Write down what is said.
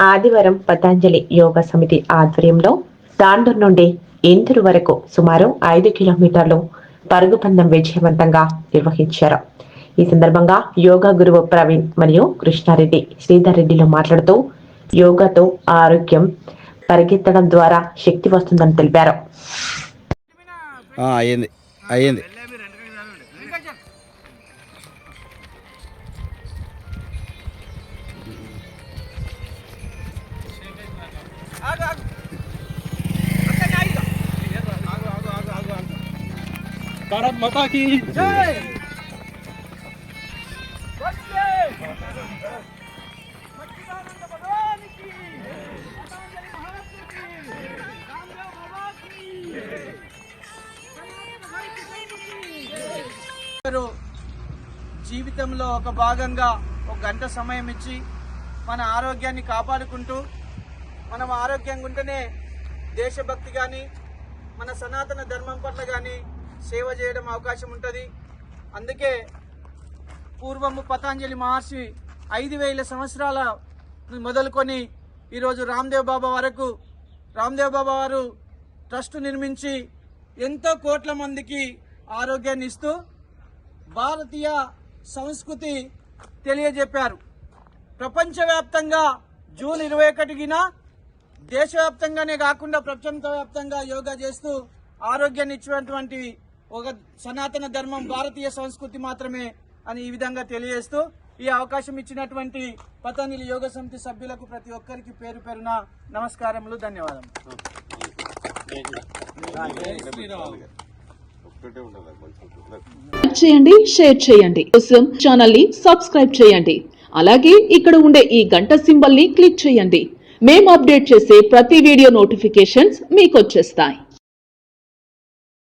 ఆదివారం పతంజలి యోగా సమితి ఆధ్వర్యంలో తాండూరు నుండి ఇందూరు వరకు సుమారు 5 కిలోమీటర్లు పరుగు పందెం విజయవంతంగా నిర్వహించారు. ఈ సందర్భంగా యోగా గురువు ప్రవీణ్ మరియు కృష్ణారెడ్డి శ్రీధర్ రెడ్డిలు మాట్లాడుతూ యోగాతో ఆరోగ్యం, పరిగెత్తడం ద్వారా శక్తి వస్తుందని తెలిపారు. అయ్యింది भारत माता की जय। జీవితంలో ఒక భాగంగా ఒక గంట సమయం ఇచ్చి మన ఆరోగ్యాన్ని కాపాడుకుంటూ మనం ఆరోగ్యంగా ఉంటేనే దేశభక్తి కానీ మన సనాతన ధర్మం పట్ల కానీ సేవ చేయడం అవకాశం ఉంటుంది. అందుకే పూర్వము పతంజలి మహర్షి 5000 సంవత్సరాల మొదలుకొని ఈరోజు రామ్దేవ్ బాబా వరకు రామ్దేవ్ బాబా వారు ట్రస్ట్ నిర్మించి ఎంతో కోట్ల మందికి ఆరోగ్యాన్ని ఇస్తూ భారతీయ సంస్కృతి తెలియజెప్పారు. ప్రపంచవ్యాప్తంగా జూన్ 21న దేశవ్యాప్తంగానే కాకుండా ప్రపంచవ్యాప్తంగా యోగా చేస్తూ ఆరోగ్యాన్ని ఇచ్చినటువంటి ఒక సనాతన ధర్మం భారతీయ సంస్కృతి మాత్రమే అని ఈ విధంగా తెలియజేస్తూ ఈ అవకాశం ఇచ్చినటువంటి పతంజలి యోగ సమితి సభ్యులకు ప్రతి ఒక్కరికి పేరు పేరున నమస్కారములు, ధన్యవాదాలు. చేయండి, షేర్ చేయండి, కోసం ఛానల్ ని సబ్స్క్రైబ్ చేయండి. అలాగే ఇక్కడ ఉండే ఈ గంట సింబల్ ని క్లిక్ చేయండి. మేము అప్డేట్ చేసే ప్రతి వీడియో నోటిఫికేషన్స్ మీకు వచ్చేస్తాయి.